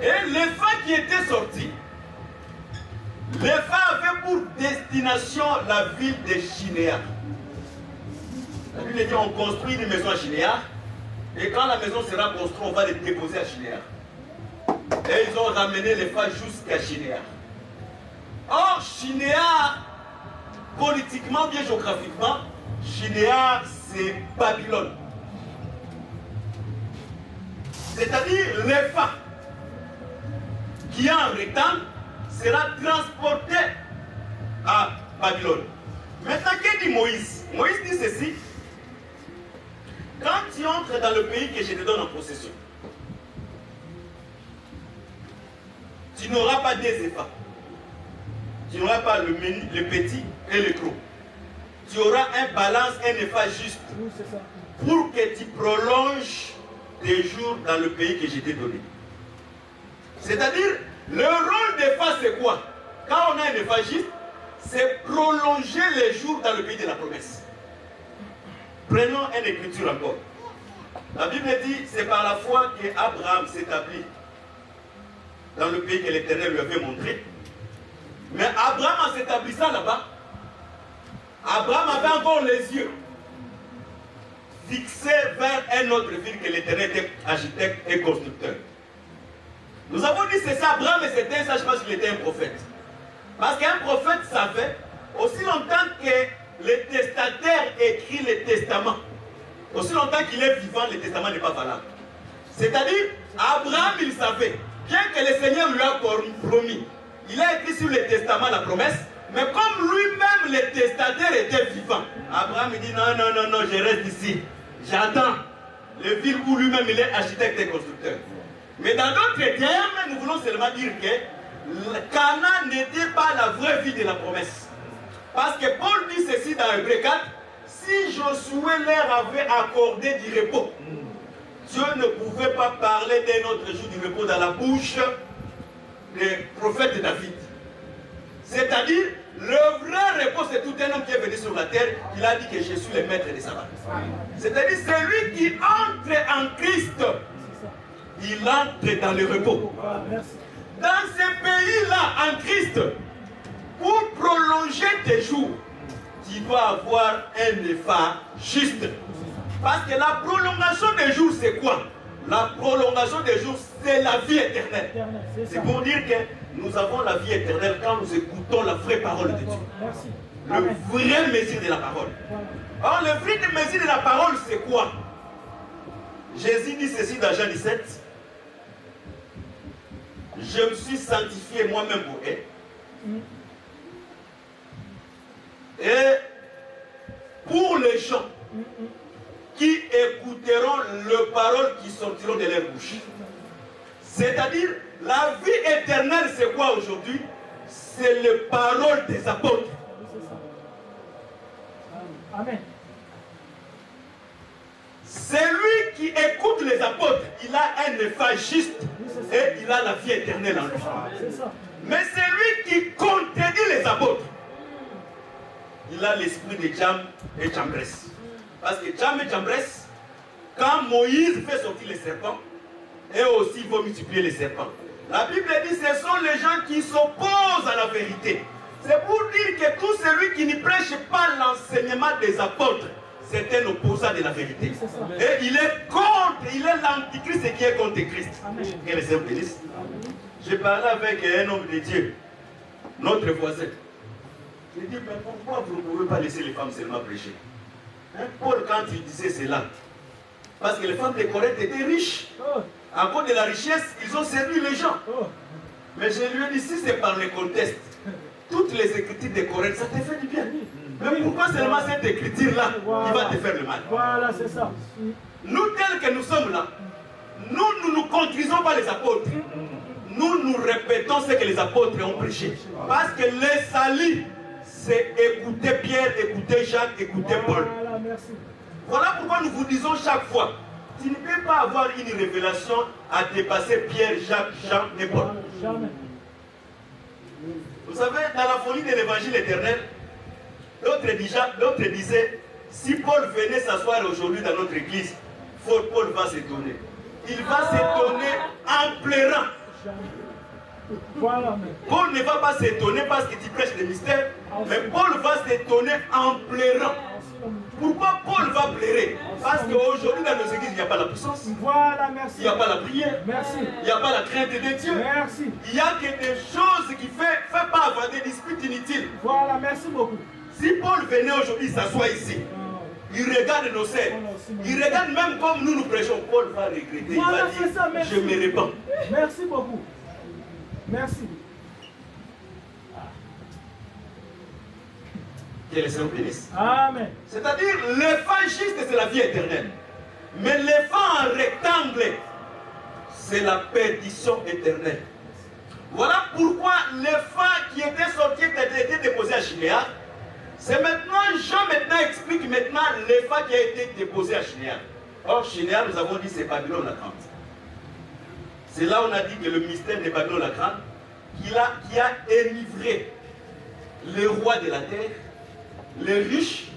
Et les femmes qui étaient sorties, les femmes avaient pour destination la ville de Shinéar. La Bible dit on construit une maison à Shinéar, et quand la maison sera construite, on va les déposer à Shinéar. Et ils ont ramené les femmes jusqu'à Shinéar. Or, Shinéar, politiquement, bien géographiquement, Shinéar, c'est Babylone. C'est-à-dire, les femmes qui en rectangle sera transporté à Babylone. Maintenant, qu'est-ce dit Moïse? Moïse dit ceci. Quand tu entres dans le pays que je te donne en possession, tu n'auras pas des épha. Tu n'auras pas le petit et le gros. Tu auras un balance, un épha juste. Pour que tu prolonges tes jours dans le pays que je t'ai donné. C'est-à-dire, le rôle des femmes, c'est quoi? Quand on a un évangile, c'est prolonger les jours dans le pays de la promesse. Prenons une écriture encore. La Bible dit, c'est par la foi qu'Abraham s'établit dans le pays que l'Éternel lui avait montré. Mais Abraham, en s'établissant là-bas, Abraham avait encore les yeux fixés vers un autre ville que l'Éternel était architecte et constructeur. Nous avons dit c'est ça, Abraham, mais c'était un sage parce qu'il était un prophète. Parce qu'un prophète savait, aussi longtemps que le testataire écrit le testament, aussi longtemps qu'il est vivant, le testament n'est pas valable. C'est-à-dire, Abraham, il savait, bien que le Seigneur lui a promis, il a écrit sur le testament la promesse, mais comme lui-même, le testataire était vivant, Abraham il dit non, je reste ici, j'attends le ville où lui-même il est architecte et constructeur. Mais dans d'autres termes, nous voulons seulement dire que Canaan n'était pas la vraie vie de la promesse. Parce que Paul dit ceci dans Hébreux 4, si Josué leur avait accordé du repos, Dieu ne pouvait pas parler d'un autre jour du repos dans la bouche des prophètes David. C'est-à-dire, le vrai repos, c'est tout un homme qui est venu sur la terre, il a dit que je suis le maître des sabbats. C'est-à-dire, celui qui entre en Christ, il entre dans le repos. Dans ce pays-là, en Christ, pour prolonger tes jours, tu dois avoir un effort juste. Parce que la prolongation des jours, c'est quoi? La prolongation des jours, c'est la vie éternelle. C'est pour dire que nous avons la vie éternelle quand nous écoutons la vraie parole de Dieu. Le vrai mesure de la parole. Or, le vrai mesure de la parole, c'est quoi? Jésus dit ceci dans Jean 17. Je me suis sanctifié moi-même pour eux. Et pour les gens qui écouteront les paroles qui sortiront de leur bouche. C'est-à-dire, la vie éternelle, c'est quoi aujourd'hui? C'est les paroles des apôtres. Amen. Celui qui écoute les apôtres, il a un effet juste et il a la vie éternelle en lui. Mais celui qui contredit les apôtres, il a l'esprit de Jam et Jambres. Parce que Jam et Jambres, quand Moïse fait sortir les serpents, et aussi il va multiplier les serpents. La Bible dit que ce sont les gens qui s'opposent à la vérité. C'est pour dire que tout celui qui ne prêche pas l'enseignement des apôtres, c'est un opposant de la vérité. Et il est contre, il est l'antichrist qui est contre Christ. Que les Seigneur bénisse. J'ai parlé avec un homme de Dieu, notre voisin. Je lui ai dit, mais pourquoi vous ne pouvez pas laisser les femmes seulement prêcher? Paul, quand il disait cela, parce que les femmes de Corinthe étaient riches. À cause de la richesse, ils ont servi les gens. Mais je lui ai dit, si c'est par le contexte, toutes les écritures de Corinthe, ça te fait du bien. Mais pourquoi seulement cette écriture-là qui va te faire le mal? Voilà, c'est ça. Nous, tels que nous sommes là, nous ne contrisons pas les apôtres. Nous répétons ce que les apôtres ont prêché. Parce que les salis, c'est écouter Pierre, écouter Jacques, écouter Paul. Voilà pourquoi nous vous disons chaque fois, tu ne peux pas avoir une révélation à dépasser Pierre, Jacques, Jean et Paul. Vous savez, dans la folie de l'évangile éternel, l'autre disait, si Paul venait s'asseoir aujourd'hui dans notre église, Paul va s'étonner. Il va s'étonner en pleurant. Voilà. Paul ne va pas s'étonner parce que tu prêches des mystères, mais Paul va s'étonner en pleurant. Pourquoi Paul va pleurer? Parce qu'aujourd'hui dans nos églises, il n'y a pas la puissance. Voilà, merci. Il n'y a pas la prière. Merci. Il n'y a pas la crainte de Dieu. Merci. Il n'y a que des choses qui ne font pas avoir des disputes inutiles. Voilà, merci beaucoup. Si Paul venait aujourd'hui s'asseoir ici, il regarde nos scènes. Il regarde même comme nous prêchons. Paul va regretter. Voilà, il va dire, ça, merci. je me répands. Merci beaucoup. Merci. Que le Seigneur bénisse. Amen. C'est-à-dire, l'effet juste, c'est la vie éternelle. Mais l'effet en rectangle, c'est la perdition éternelle. Voilà pourquoi l'effet qui était sorti, qui était déposé à Chinéa, c'est maintenant, Jean maintenant explique maintenant l'effet qui a été déposé à Chinéa. Or, Chinéa, nous avons dit, c'est Babylone la Grande. C'est là où on a dit que le mystère de Babylone la Grande, qui a énivré les rois de la terre, les riches,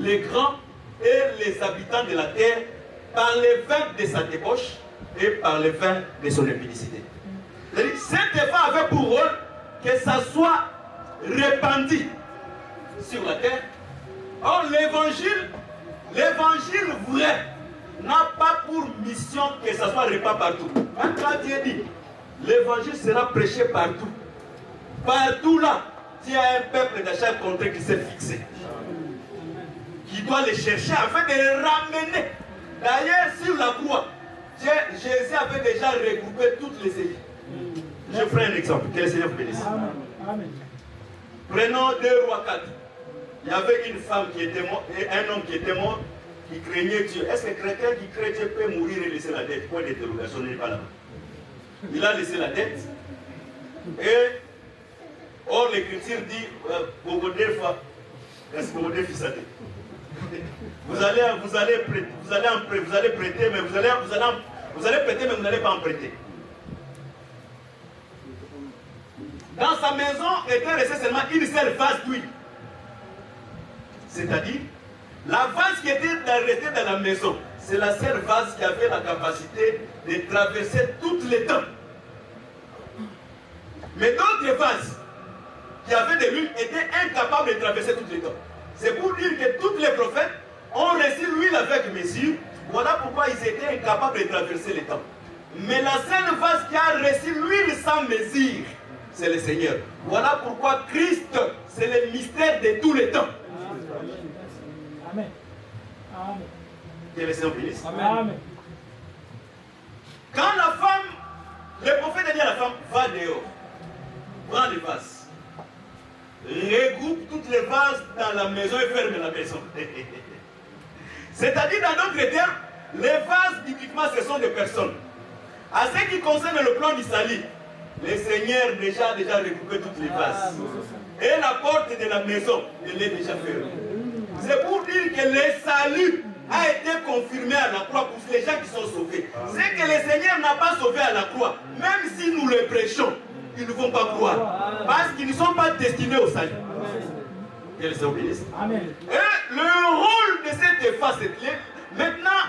les grands et les habitants de la terre par les vins de sa débauche et par les vins de son impudicité. Cet effet avait pour rôle que ça soit répandu sur la terre. Or, l'évangile vrai n'a pas pour mission que ça soit répandu partout. Quand Dieu dit, l'évangile sera prêché partout. Partout là, il y a un peuple de chaque contrée qui s'est fixé, qui doit les chercher afin de les ramener. D'ailleurs, sur la croix, Jésus avait déjà regroupé toutes les églises. Je prends un exemple, que le Seigneur vous bénisse. Amen. Prenons 2 Rois 4. Il y avait une femme qui était morte et un homme qui était mort, qui craignait Dieu. Est-ce que quelqu'un qui craint Dieu peut mourir et laisser la dette? Point d'interrogation, n'est pas là. Il a laissé la dette. Et or l'écriture dit, vous allez prêter, mais vous allez prêter, mais vous n'allez pas en prêter. Dans sa maison était restée seulement une seule vase d'huile. C'est-à-dire, la vase qui était restée dans la maison, c'est la seule vase qui avait la capacité de traverser toutes les temps. Mais d'autres vases qui avaient de l'huile étaient incapables de traverser toutes les temps. C'est pour dire que tous les prophètes ont reçu l'huile avec mesure. Voilà pourquoi ils étaient incapables de traverser les temps. Mais la seule vase qui a reçu l'huile sans mesure, c'est le Seigneur. Voilà pourquoi Christ, c'est le mystère de tous les temps. Amen. Amen. Que le Seigneur bénisse. Amen. Quand la femme, le prophète a dit à la femme, va dehors, prends les vases, regroupe toutes les vases dans la maison et ferme la maison. C'est-à-dire, dans d'autres termes, les vases, typiquement, ce sont des personnes. À ce qui concerne le plan du salut, le Seigneur déjà regroupé toutes les vases. Et la porte de la maison, elle est déjà fermée. C'est pour dire que le salut a été confirmé à la croix pour les gens qui sont sauvés. C'est que le Seigneur n'a pas sauvé à la croix. Même si nous le prêchons, ils ne vont pas croire. Parce qu'ils ne sont pas destinés au salut. Que le Seigneur bénisse. Et le rôle de cet effet, c'est maintenant,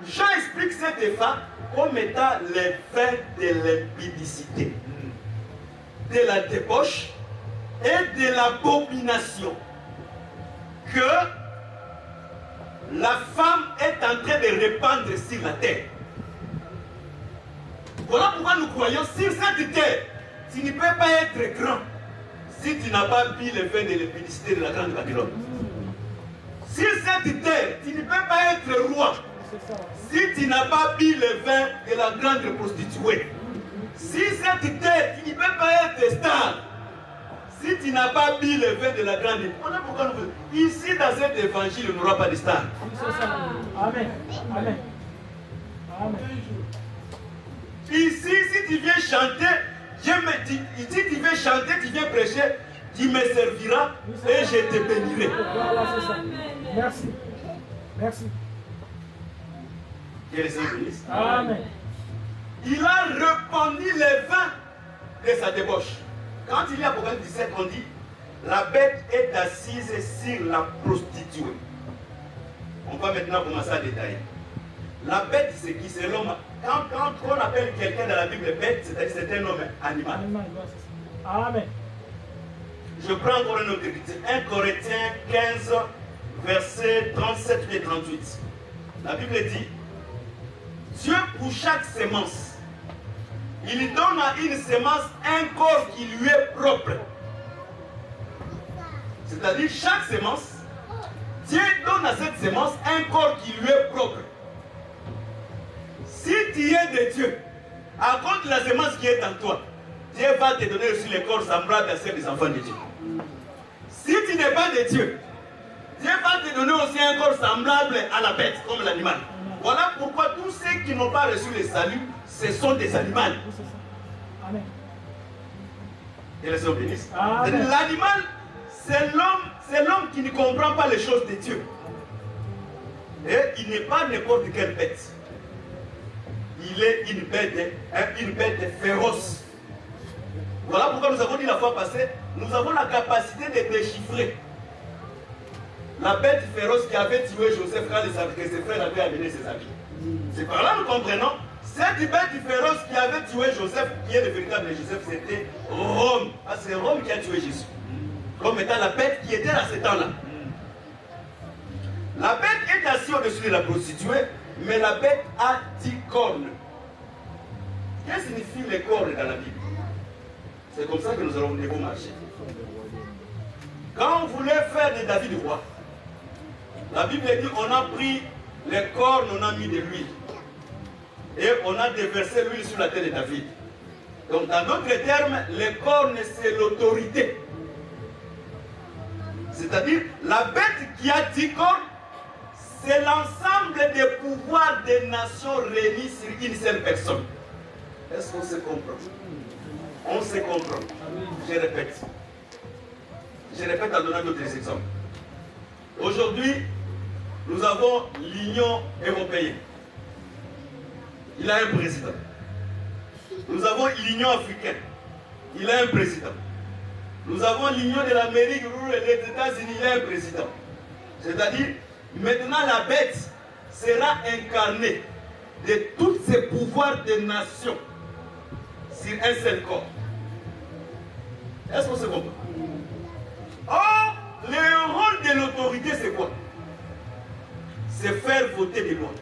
Jean explique cet effet comme étant l'effet de l'impudicité, de la débauche et de l'abomination que la femme est en train de répandre sur la terre. Voilà pourquoi nous croyons sur cette terre, tu ne peux pas être grand si tu n'as pas bu le vin de l'impudicité de la grande Babylone. Sur cette terre, tu ne peux pas être roi si tu n'as pas bu le vin de la grande prostituée. Sur cette terre, tu ne peux pas être star si tu n'as pas bu le vin de la grande. Voilà pourquoi nous faisons. Ici, dans cet évangile, il n'y aura pas de star. Amen. Amen. Amen. Ici, si tu viens chanter, si tu viens chanter, tu viens prêcher, tu me serviras et je te bénirai. Voilà, c'est ça. Merci. Merci. Que le Seigneur bénisse. Amen. Il a répandu les vins de sa débauche. Quand il y a Apocalypse 17, on dit la bête est assise sur la prostituée. On va maintenant commencer à détailler. La bête, c'est qui? C'est l'homme. Quand on appelle quelqu'un dans la Bible bête, c'est-à-dire c'est un homme animal. Amen. Je prends encore un autre texte. 1 Corinthiens 15, versets 37 et 38. La Bible dit, Dieu pour chaque sémence, il donne à une sémence un corps qui lui est propre. C'est-à-dire chaque sémence, Dieu donne à cette sémence un corps qui lui est propre. Si tu es de Dieu, à cause de la sémence qui est en toi, Dieu va te donner aussi les corps semblables à ceux des enfants de Dieu. Si tu n'es pas de Dieu, Dieu va te donner aussi un corps semblable à la bête, comme l'animal. Voilà pourquoi tous ceux qui n'ont pas reçu le salut, ce sont des animaux. Amen. Et les hommes bénissent. L'animal, c'est l'homme qui ne comprend pas les choses de Dieu. Et il n'est pas n'importe quelle bête. Il est une bête féroce. Voilà pourquoi nous avons dit la fois passée, nous avons la capacité de déchiffrer la bête féroce qui avait tué Joseph quand ses frères avaient amené ses habits. C'est par là que nous comprenons, cette bête féroce qui avait tué Joseph, qui est le véritable Joseph, c'était Rome. Ah, c'est Rome qui a tué Jésus. Comme étant la bête qui était à ce temps-là. La bête est assise au-dessus de la prostituée, mais la bête a 10 cornes. Qu'est-ce que signifie les cornes dans la Bible? C'est comme ça que nous devons marcher. Quand on voulait faire de David roi, la Bible dit on a pris les cornes, on a mis de l'huile. Et on a déversé l'huile sur la tête de David. Donc dans d'autres termes, les cornes c'est l'autorité. C'est-à-dire la bête qui a 10 cornes, c'est l'ensemble des pouvoirs des nations réunis sur une seule personne. Est-ce qu'on se comprend? On se comprend. Je répète. Je répète en donnant d'autres exemples. Aujourd'hui, nous avons l'Union européenne. Il a un président. Nous avons l'Union africaine. Il a un président. Nous avons l'Union de l'Amérique et les États-Unis. Il a un président. C'est-à-dire, maintenant la bête sera incarnée de tous ces pouvoirs des nations sur un seul corps. Est-ce qu'on se comprend? Or, le rôle de l'autorité, c'est quoi? C'est faire voter des lois.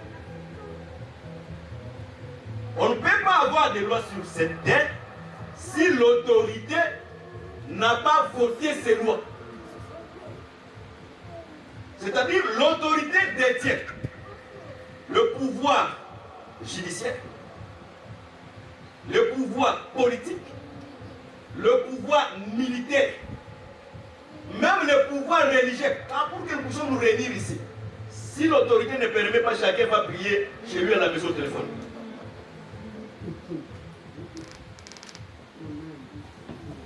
On ne peut pas avoir des lois sur cette terre si l'autorité n'a pas voté ces lois. C'est-à-dire, l'autorité détient le pouvoir judiciaire, le pouvoir politique, le pouvoir militaire, même le pouvoir religieux. Pour que nous puissions nous réunir ici, si l'autorité ne permet pas, chacun va prier chez lui à la maison au téléphone.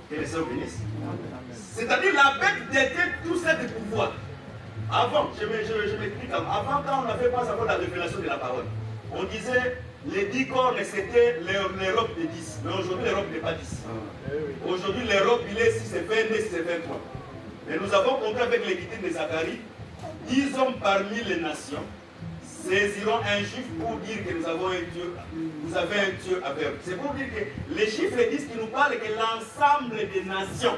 Que les sœurs bénissent. C'est-à-dire la bête détient tout ce pouvoir. Avant, je m'explique, avant quand on n'avait pas encore la révélation de la parole, on disait les 10 cornes c'était l'Europe de 10. Mais aujourd'hui l'Europe n'est pas 10. Aujourd'hui l'Europe il est 6 et 22, 6 et 23. Mais nous avons compris avec l'équité de Zacharie, 10 hommes parmi les nations saisiront un juif pour dire que nous avons un Dieu, vous avez un Dieu aveugle. C'est pour dire que les chiffres disent qu'ils nous parlent que l'ensemble des nations.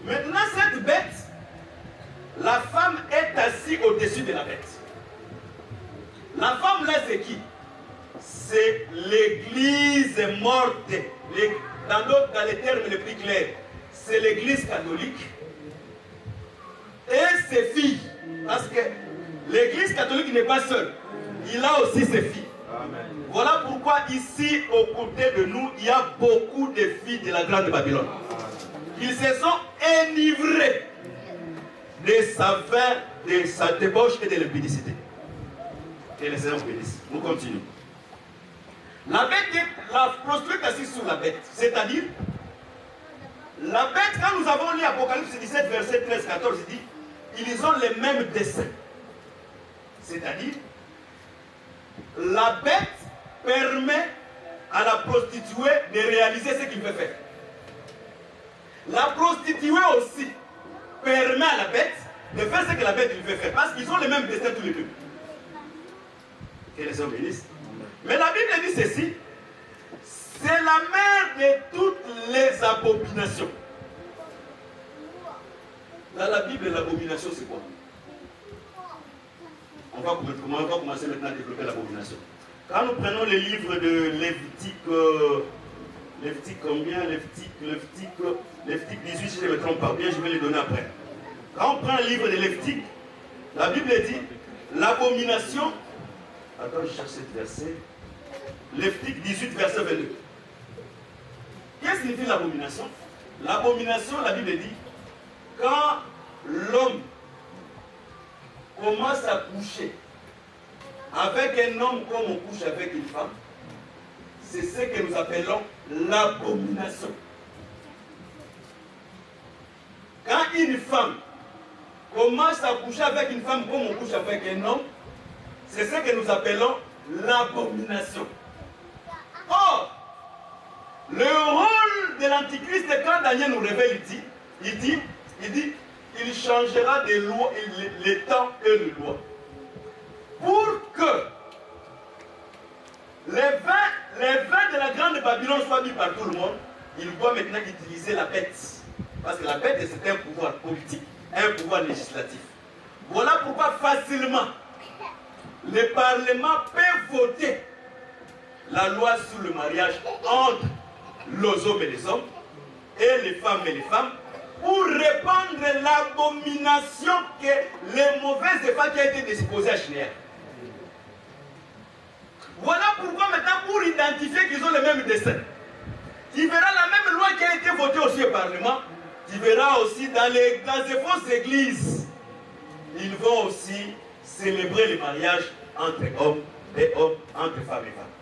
Maintenant cette bête, la femme est assise au-dessus de la bête. La femme là c'est qui? C'est l'église morte. Dans les termes les plus clairs, c'est l'église catholique et ses filles. Parce que l'église catholique n'est pas seule. Il a aussi ses filles. Amen. Voilà pourquoi ici, aux côtés de nous, il y a beaucoup de filles de la grande Babylone. Ils se sont enivrés de sa faim, de sa débauche et de l'impudicité. Et les Seigneur bénisse. Nous continuons. La bête, la prostituée est assise sur la bête. C'est-à-dire, la bête, quand nous avons lu Apocalypse 17, verset 13-14, il dit, ils ont les mêmes desseins. C'est-à-dire, la bête permet à la prostituée de réaliser ce qu'il veut faire. La prostituée aussi permet à la bête de faire ce que la bête veut faire. Parce qu'ils ont les mêmes destins tous les deux. Que les hommes bénissent. Mais la Bible dit ceci. C'est la mère de toutes les abominations. Dans la Bible, l'abomination, c'est quoi? On va commencer maintenant à développer l'abomination. Quand nous prenons les livres de Lévitique, Lévitique combien? Lévitique 18, si je ne me trompe pas bien, je vais les donner après. Quand on prend le livre de Lévitique, la Bible dit l'abomination. Attends, je cherche ce verset. Lévitique 18, verset 22. Qu'est-ce que signifie l'abomination? L'abomination, la Bible dit, quand l'homme commence à coucher avec un homme comme on couche avec une femme, c'est ce que nous appelons l'abomination. Quand une femme commence à coucher avec une femme comme on couche avec un homme, c'est ce que nous appelons l'abomination. Or, le rôle de l'Antichrist, quand Daniel nous révèle, il dit, il changera des lois, les temps et les lois. Pour que les vins de la grande Babylone soient mis par tout le monde, il doit maintenant utiliser la bête. Parce que la bête, c'est un pouvoir politique, un pouvoir législatif. Voilà pourquoi facilement, le Parlement peut voter la loi sur le mariage entre les hommes et les hommes, et les femmes et les femmes, pour répandre l'abomination que les mauvaises effets qui ont été disposées à Schneer. Voilà pourquoi maintenant, pour identifier qu'ils ont le même dessein, tu verras la même loi qui a été votée aussi au Parlement, tu verras aussi dans les fausses églises, ils vont aussi célébrer le mariage entre hommes et hommes, entre femmes et femmes.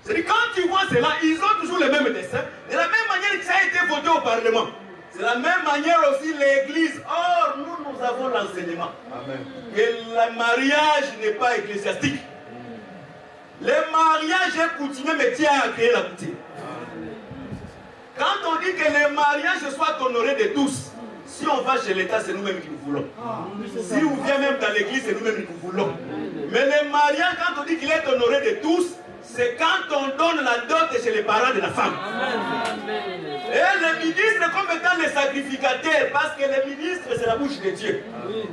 C'est-à-dire, quand tu vois cela, ils ont toujours le même dessein, de la même manière que ça a été voté au Parlement. C'est de la même manière aussi l'Église. Or, nous avons l'enseignement que le mariage n'est pas ecclésiastique. Le mariage est coutumier, mais Dieu a créé la coutume. Quand on dit que le mariage soit honoré de tous, si on va chez l'État, c'est nous-mêmes qui nous voulons. Si on vient même dans l'Église, c'est nous-mêmes qui nous voulons. Mais le mariage, quand on dit qu'il est honoré de tous, c'est quand on donne la dot chez les parents de la femme. Et le ministre comme étant le sacrificateur, parce que le ministre c'est la bouche de Dieu.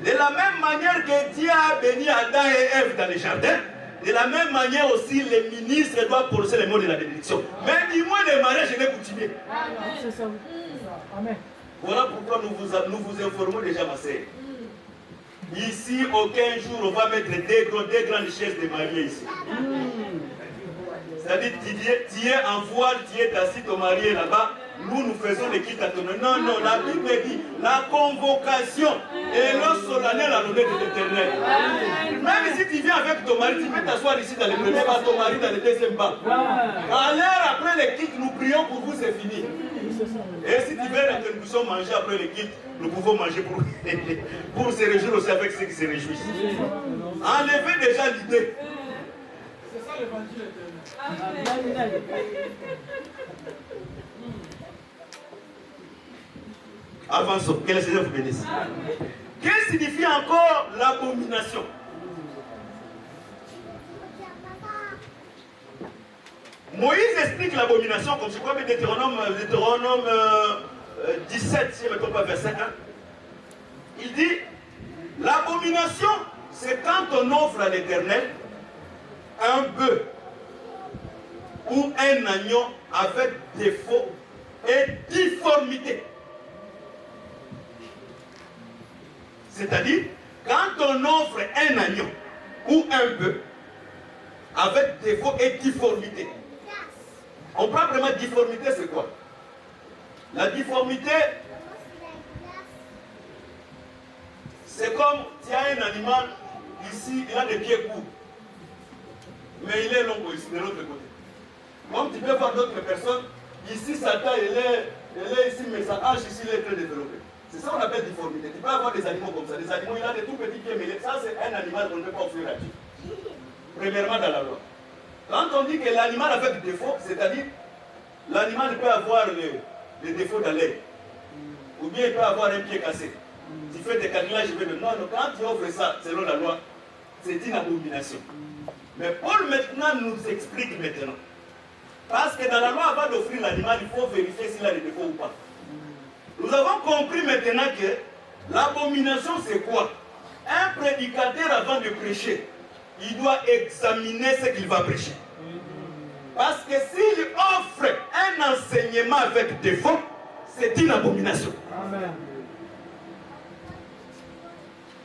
De la même manière que Dieu a béni Adam et Ève dans le jardin, de la même manière aussi le ministre doit prononcer les mots de la bénédiction. Mais dis-moi le mariage n'est coutumier. Voilà pourquoi nous vous informons déjà, ma sœur. Ici, aucun jour on va mettre des grandes chaises de mariés ici. C'est-à-dire, tu es en voile, tu es assis, ton mari est là-bas, nous faisons le quitte à ton nom. Non, non, la Bible dit, la convocation est le solennel à l'honneur de l'Éternel. Même si tu viens avec ton mari, tu peux t'asseoir ici dans le premier bas, ton mari dans le deuxième bas. À l'heure après le quitte, nous prions pour vous, c'est fini. Et si tu veux que nous puissions manger après le quitte, nous pouvons manger pour se réjouir aussi avec ceux qui se réjouissent. Enlevez déjà l'idée. C'est ça l'évangile éternel. Avançons, que le Seigneur vous bénisse. Qu'est-ce que signifie encore l'abomination? Moïse explique l'abomination, comme je crois que Deutéronome 17, si je ne me trompe pas, verset 1. Il dit, l'abomination, c'est quand on offre à l'Éternel un bœuf ou un agneau avec défaut et difformité. C'est-à-dire, quand on offre un agneau ou un bœuf avec défaut et difformité. On parle vraiment de difformité, c'est quoi? La difformité, c'est comme tu as un animal, ici, il a des pieds courts. Mais il est long ici, de l'autre côté. Comme tu peux voir d'autres personnes, ici sa taille, elle est ici, mais sa hanche ici, elle est très développée. C'est ça qu'on appelle difformité. Tu peux avoir des animaux comme ça. Des animaux, il a des tout petits pieds, mais ça c'est un animal qu'on ne peut pas offrir à Dieu. Premièrement dans la loi. Quand on dit que l'animal avec défaut, c'est-à-dire l'animal peut avoir le défaut d'haleine. Ou bien il peut avoir un pied cassé. Tu fais des calculages, non, non, quand tu offres ça, selon la loi, c'est une abomination. Mais Paul maintenant nous explique maintenant. Parce que dans la loi, avant d'offrir l'animal, il faut vérifier s'il a des défauts ou pas. Nous avons compris maintenant que l'abomination, c'est quoi? Un prédicateur, avant de prêcher, il doit examiner ce qu'il va prêcher. Parce que s'il offre un enseignement avec défaut, c'est une abomination. Amen.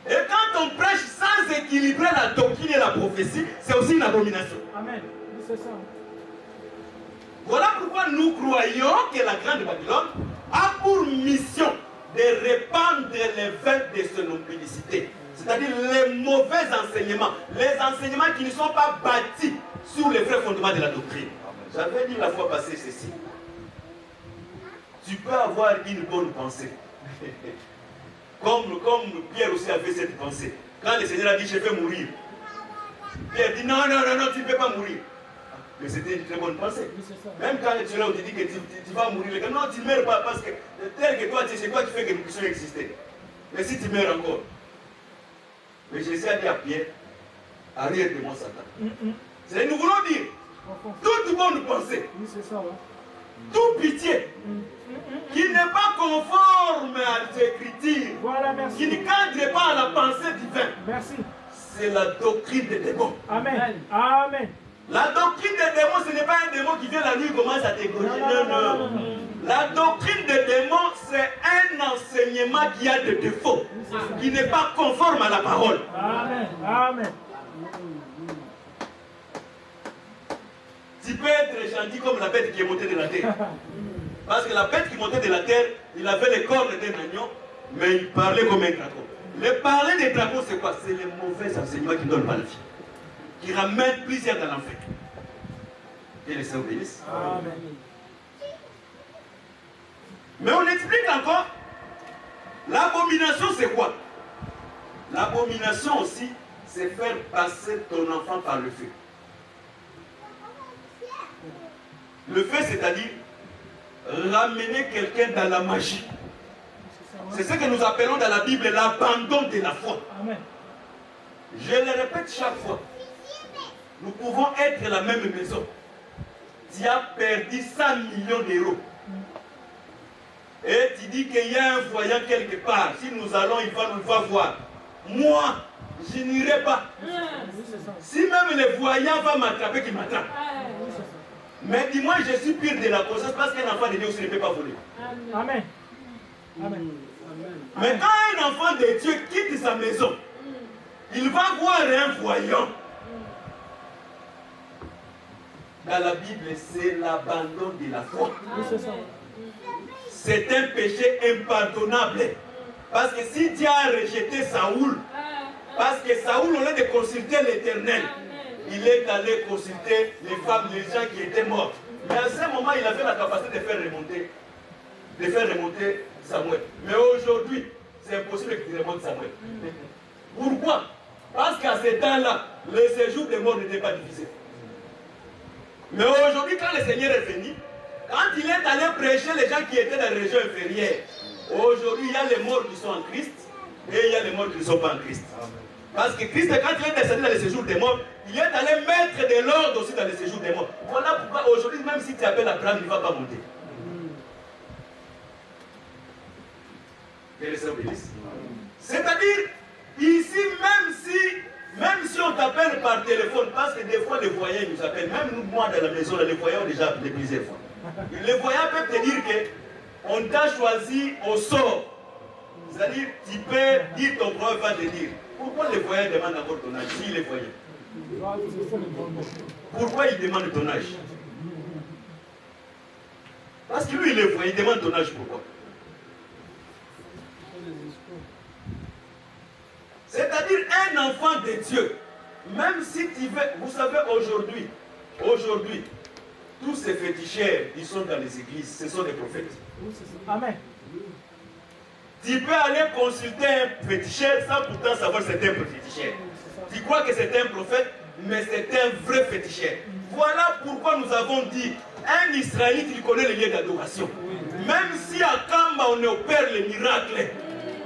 Et quand on prêche sans équilibrer la doctrine et la prophétie, c'est aussi une abomination. Amen. C'est ça. Voilà pourquoi nous croyons que la grande Babylone a pour mission de répandre les vins de son omplicité. C'est-à-dire les mauvais enseignements, les enseignements qui ne sont pas bâtis sur les vrais fondements de la doctrine. J'avais dit la fois passée ceci. Tu peux avoir une bonne pensée. Comme Pierre aussi avait cette pensée. Quand le Seigneur a dit je vais mourir, Pierre dit non, tu ne peux pas mourir. Mais c'était une très bonne pensée. Même quand tu es là, on te dit que tu vas mourir, non, tu ne meurs pas parce que tel que toi, c'est toi qui fais que nous puissions exister. Mais si tu meurs encore. Mais Jésus a dit à Pierre, arrière de moi, Satan. C'est nous voulons dire, toute bonne pensée, toute pitié, qui n'est pas conforme à l'écriture, qui ne cadre pas à la pensée divine, c'est la doctrine des démons. Amen. Amen. La doctrine des démons, ce n'est pas un démon qui vient la nuit et commence à t'égorger. Non. La doctrine des démons, c'est un enseignement qui a des défauts, qui n'est pas conforme à la parole. Amen. Amen. Tu peux être gentil comme la bête qui est montée de la terre. Parce que la bête qui montait de la terre, il avait les cornes d'un agneau, mais il parlait comme un dragon. Le parler des dragons, c'est quoi? C'est les mauvais enseignements qui ne donnent pas la vie, qui ramènent plusieurs dans l'enfer. Que les saints obéissent. Amen. Mais on explique encore, l'abomination c'est quoi? L'abomination aussi, c'est faire passer ton enfant par le feu. Le feu, c'est-à-dire ramener quelqu'un dans la magie. C'est ce que nous appelons dans la Bible l'abandon de la foi. Amen. Je le répète chaque fois. Nous pouvons être la même maison. Tu as perdu 100 millions d'euros. Et tu dis qu'il y a un voyant quelque part. Si nous allons, il va voir. Moi, je n'irai pas. Si même le voyant va m'attraper, qu'il m'attrape. Mais dis-moi, je suis pire de la conscience parce qu'un enfant de Dieu aussi ne peut pas voler. Amen. Amen. Mais quand un enfant de Dieu quitte sa maison, il va voir un voyant. Dans la Bible, c'est l'abandon de la foi. C'est un péché impardonnable. Parce que si Dieu a rejeté Saoul, parce que Saoul, au lieu de consulter l'Éternel, il est allé consulter les femmes, les gens qui étaient morts. Mais à ce moment, il avait la capacité de faire remonter Samuel. Mais aujourd'hui, c'est impossible qu'il remonte Samuel. Pourquoi? Parce qu'à ce temps-là, le séjour des morts n'était pas divisé. Mais aujourd'hui, quand le Seigneur est venu, quand il est allé prêcher les gens qui étaient dans les régions inférieures, aujourd'hui, il y a les morts qui sont en Christ et il y a les morts qui ne sont pas en Christ. Parce que Christ, quand il est descendu dans le séjour des morts, il est allé mettre de l'ordre aussi dans le séjour des morts. Voilà pourquoi aujourd'hui, même si tu appelles Abraham, il ne va pas monter. Que les saints obéissent. C'est-à-dire, ici, même si on t'appelle par téléphone, parce que des fois les voyants nous appellent, même nous, moi dans la maison, les voyants ont déjà appelé plusieurs fois. Les voyants peuvent te dire qu'on t'a choisi au sort. C'est-à-dire, tu peux dire ton prophète va te dire. Pourquoi les voyants demandent encore ton âge? Si les voyants. Pourquoi ils demandent ton âge? Parce que lui, il est voyant, il demande ton âge. Pourquoi? C'est-à-dire un enfant de Dieu, même si tu veux, vous savez aujourd'hui, tous ces féticheurs, ils sont dans les églises, ce sont des prophètes. Amen. Tu peux aller consulter un féticheur sans pourtant savoir que c'est un féticheur. Tu crois que c'est un prophète, mais c'est un vrai féticheur. Voilà pourquoi nous avons dit, un Israélite, il connaît les lieux d'adoration. Même si à Kamba on opère les miracles,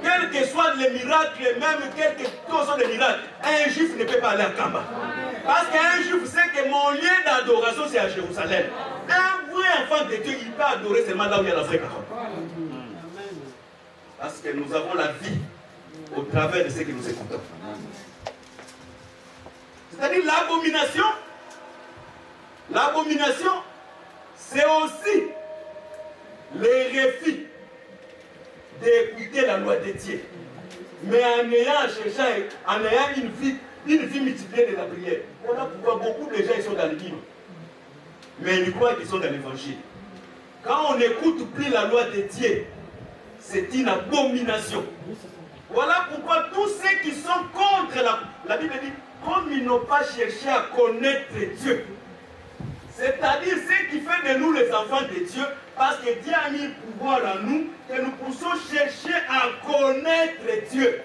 Quel que soit les miracles, même quel que soit les miracles, un juif ne peut pas aller à Kamba. Parce qu'un juif sait que mon lieu d'adoration, c'est à Jérusalem. Un vrai enfant de Dieu, il peut adorer seulement là où il y a la vraie parole. Parce que nous avons la vie au travers de ce que nous écoutons. C'est-à-dire l'abomination. L'abomination, c'est aussi le refus d'écouter la loi de Dieu. Mais en ayant cherché, en ayant une vie multipliée de la prière. Voilà pourquoi beaucoup de gens ils sont dans le livre. Mais ils croient qu'ils sont dans l'évangile. Quand on n'écoute plus la loi de Dieu, c'est une abomination. Voilà pourquoi tous ceux qui sont contre la Bible dit, comme ils n'ont pas cherché à connaître Dieu, c'est-à-dire ce qui fait de nous les enfants de Dieu, parce que Dieu a mis le pouvoir en nous, que nous puissions chercher à connaître Dieu.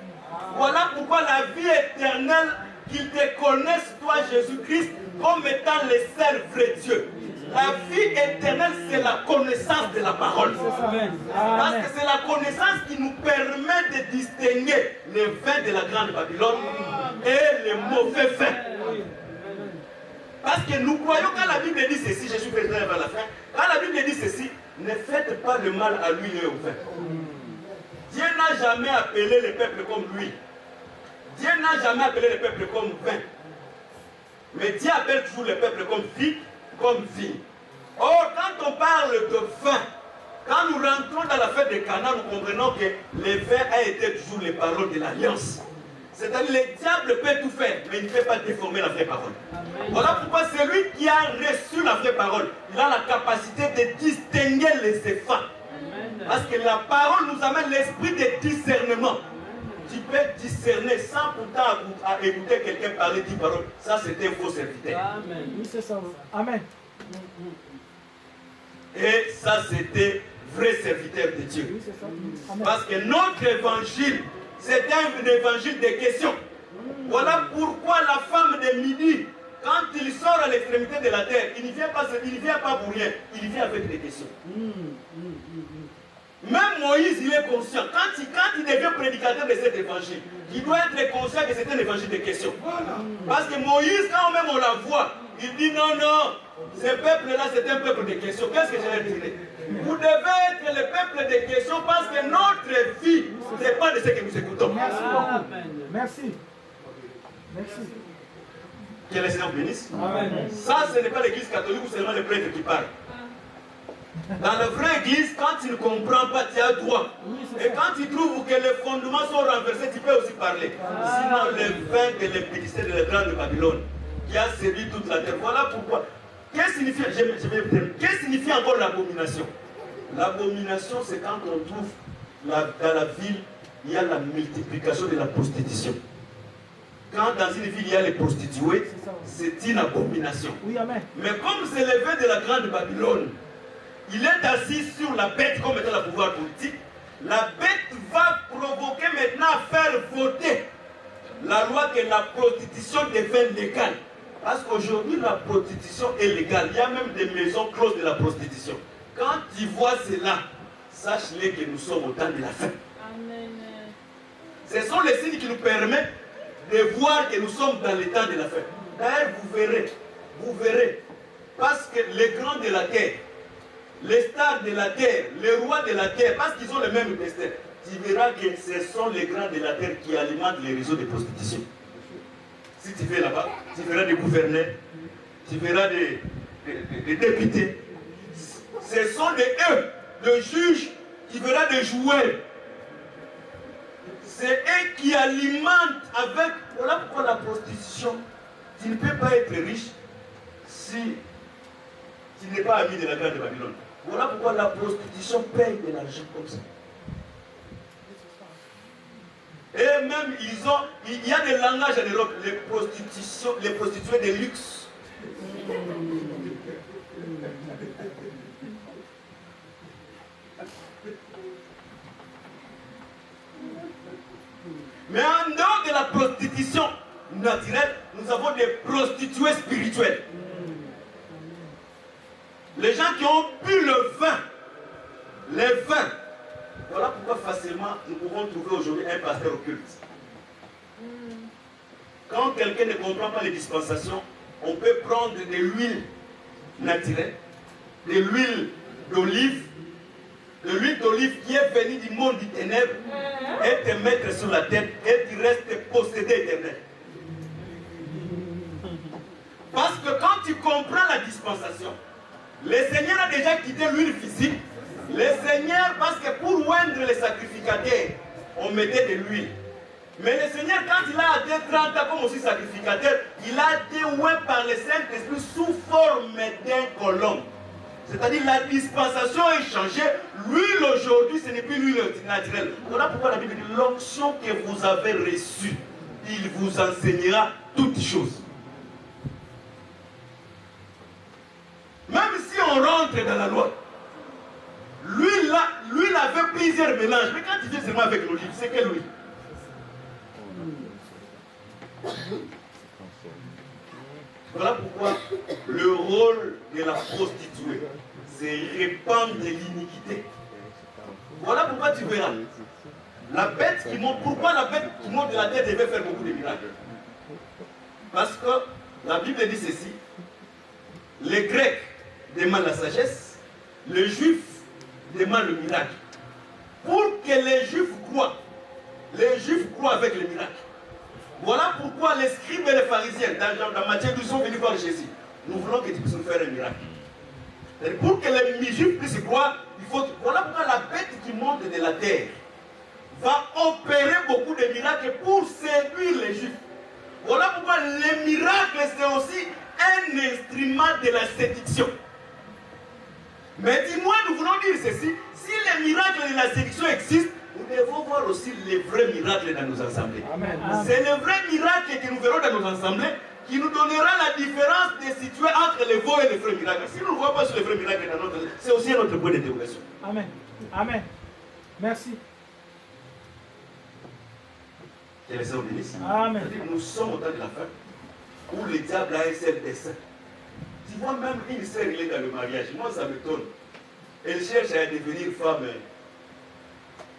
Voilà pourquoi la vie éternelle, qu'ils te connaissent, toi Jésus-Christ, comme étant le seul vrai Dieu. La vie éternelle, c'est la connaissance de la parole. Parce que c'est la connaissance qui nous permet de distinguer les vins de la grande Babylone et les mauvais vins. Parce que nous croyons, quand la Bible dit ceci, Jésus fait vers la fin, quand la Bible dit ceci, ne faites pas le mal à lui et au vin. Dieu n'a jamais appelé le peuple comme lui. Dieu n'a jamais appelé le peuple comme vin. Mais Dieu appelle toujours le peuple comme vie. Or, quand on parle de vin, quand nous rentrons dans la fête de Cana, nous comprenons que le vin a été toujours les paroles de l'alliance. C'est-à-dire le diable peut tout faire, mais il ne peut pas déformer la vraie parole. Amen. Voilà pourquoi celui qui a reçu la vraie parole, il a la capacité de distinguer les effets. Parce que la parole nous amène l'esprit de discernement. Tu peux discerner sans pourtant écouter quelqu'un parler 10 paroles. Ça, c'est un faux serviteur. Amen. Oui, c'est ça. Amen. Et ça, c'était vrai serviteur de Dieu. Oui, c'est ça. Amen. Parce que notre évangile, c'est un évangile de questions. Voilà pourquoi la femme de midi, quand il sort à l'extrémité de la terre, il ne vient pas pour rien. Il vient avec des questions. Même Moïse, il est conscient. Quand il devient prédicateur de cet évangile, il doit être conscient que c'est un évangile de questions. Parce que Moïse, quand même on la voit, il dit non, ce peuple-là, c'est un peuple de questions. Qu'est-ce que je vais dire? Vous devez être le peuple de questions parce que notre vie, ce n'est pas de ce que nous écoutons. Merci beaucoup. Merci. Merci. Que le Seigneur bénisse. Amen. Ça, ce n'est pas l'église catholique ou seulement les prêtres qui parlent. Dans la vraie église, quand tu ne comprends pas, tu as droit. Et quand tu trouves que les fondements sont renversés, tu peux aussi parler. Sinon, le vin de l'impudicité de la grande Babylone, qui a séduit toute la terre. Voilà pourquoi. Qu'est-ce que signifie encore l'abomination? L'abomination, c'est quand on trouve dans la ville, il y a la multiplication de la prostitution. Quand dans une ville, il y a les prostituées, c'est une abomination. Oui, amen. Mais comme c'est le vin de la grande Babylone, il est assis sur la bête comme étant le pouvoir politique. La bête va provoquer maintenant à faire voter la loi que la prostitution devienne légale. Parce qu'aujourd'hui, la prostitution est légale. Il y a même des maisons closes de la prostitution. Quand tu vois cela, sache-le que nous sommes au temps de la fin. Amen. Ce sont les signes qui nous permettent de voir que nous sommes dans le temps de la fin. D'ailleurs, vous verrez, parce que les grands de la terre, les stars de la terre, les rois de la terre, parce qu'ils ont le même destin, tu verras que ce sont les grands de la terre qui alimentent les réseaux de prostitution. Si tu vas là-bas, tu verras des gouverneurs, tu verras des députés. Ce sont eux, le juge, tu verras des joueurs. C'est eux qui alimentent avec... Voilà pourquoi la prostitution, tu ne peux pas être riche si tu n'es pas ami de la grande Babylone. Voilà pourquoi la prostitution paye de l'argent comme ça. Et même, il y a des langages en Europe, les prostituées de luxe. Mais en dehors de la prostitution naturelle, nous avons des prostituées spirituelles. Les gens qui ont bu le vin, Voilà pourquoi facilement nous pouvons trouver aujourd'hui un pasteur occulte. Quand quelqu'un ne comprend pas les dispensations, on peut prendre de l'huile naturelle, de l'huile d'olive qui est venue du monde du ténèbre, et te mettre sur la tête et tu restes possédé éternel. Parce que quand tu comprends la dispensation, le Seigneur a déjà quitté l'huile physique. Le Seigneur, parce que pour oindre les sacrificateurs, on mettait de l'huile. Mais le Seigneur, quand il a atteint 30 ans comme aussi sacrificateur, il a été oint par le Saint-Esprit sous forme d'un colombe. C'est-à-dire la dispensation est changée. L'huile aujourd'hui, ce n'est plus l'huile naturelle. Voilà pourquoi la Bible dit l'onction que vous avez reçue, il vous enseignera toutes choses. Même si on rentre dans la loi, l'huile avait plusieurs mélanges. Mais quand tu viens seulement avec l'olive, c'est quelle huile? Voilà pourquoi le rôle de la prostituée, c'est répandre l'iniquité. Voilà pourquoi tu verras. La bête qui monte, pourquoi la bête qui monte de la terre devait faire beaucoup de miracles? Parce que la Bible dit ceci. Les Grecs demandent la sagesse, les Juifs demandent le miracle. Pour que les Juifs croient avec le miracle. Voilà pourquoi les scribes et les pharisiens, dans Matthieu 12, sont venus voir Jésus. Nous voulons que tu puisses nous faire un miracle. Et pour que les Juifs puissent croire, il faut. Voilà pourquoi la bête qui monte de la terre va opérer beaucoup de miracles pour séduire les Juifs. Voilà pourquoi les miracles, c'est aussi un instrument de la séduction. Mais dis-moi, nous voulons dire ceci, si les miracles de la séduction existent, nous devons voir aussi les vrais miracles dans nos assemblées. C'est le vrai miracle que nous verrons dans nos assemblées qui nous donnera la différence de situer entre les faux et les vrais miracles. Si nous ne voyons pas sur les vrais miracles dans notre, c'est aussi notre point d'interrogation. Amen. Amen. Merci. Que les hommes bénissent. Amen. Nous sommes au temps de la fin où le diable a un seul dessein. Tu vois, même une sœur, il est dans le mariage. Moi, ça me tonne. Elle cherche à devenir femme.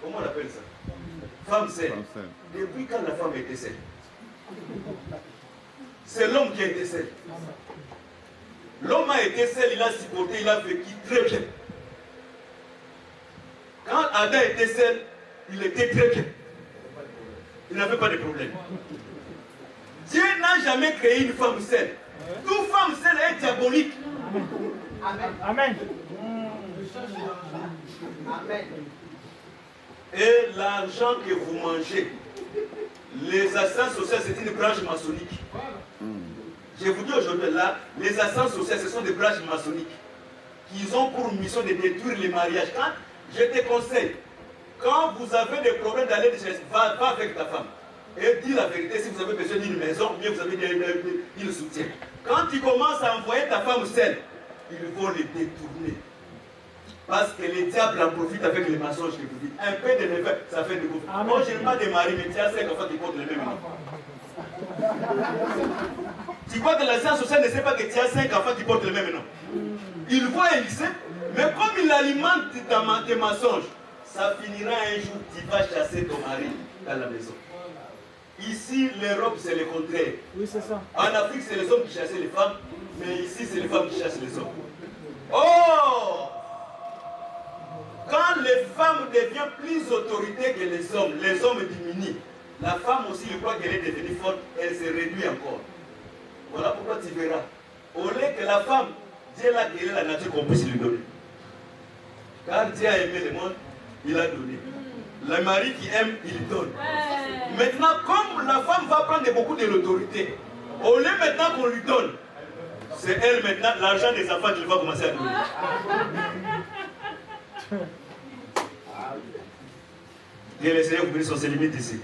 Comment on appelle ça? Femme seule. Depuis quand la femme était seule? C'est l'homme qui a été seul. L'homme a été seul, il a supporté, il a vécu très bien. Quand Adam était seul, il était très bien. Il n'avait pas de problème. Dieu n'a jamais créé une femme seule. Toute femme seule est diabolique. Amen. Amen. Amen. Et l'argent que vous mangez, les assistances sociales, c'est une branche maçonnique. Je vous dis aujourd'hui là, les assistances sociales, ce sont des branches maçonniques qui ont pour mission de détruire les mariages. Quand je te conseille, quand vous avez des problèmes d'aller de chez va avec ta femme et dis la vérité si vous avez besoin d'une maison ou bien vous avez une soutien. Quand tu commences à envoyer ta femme seule, ils vont les détourner. Parce que le diable en profite avec les mensonges que vous dites. Un peu de levain, ça fait de vous. Moi, je n'ai pas de mari, mais tu as 5 enfants qui portent le même nom. Tu crois que la science sociale ne sait pas que tu as 5 enfants qui portent le même nom? Il voit et il sait, mais comme il alimente tes mensonges, ça finira un jour, tu vas chasser ton mari dans la maison. Ici, l'Europe, c'est le contraire. Oui, c'est ça. En Afrique, c'est les hommes qui chassaient les femmes, mais ici, c'est les femmes qui chassent les hommes. Oh! Quand les femmes deviennent plus autorité que les hommes diminuent. La femme aussi, je crois qu'elle est devenue forte, elle se réduit encore. Voilà pourquoi tu verras. Au lieu que la femme, Dieu l'a créé la nature qu'on puisse lui donner. Car Dieu a aimé le monde, il a donné. Le mari qui aime, il donne. Maintenant, comme la femme va prendre beaucoup de l'autorité, au lieu maintenant qu'on lui donne, c'est elle maintenant, l'argent des enfants qu'il va commencer à donner. Que le Seigneur vous bénisse sur ses limites ici.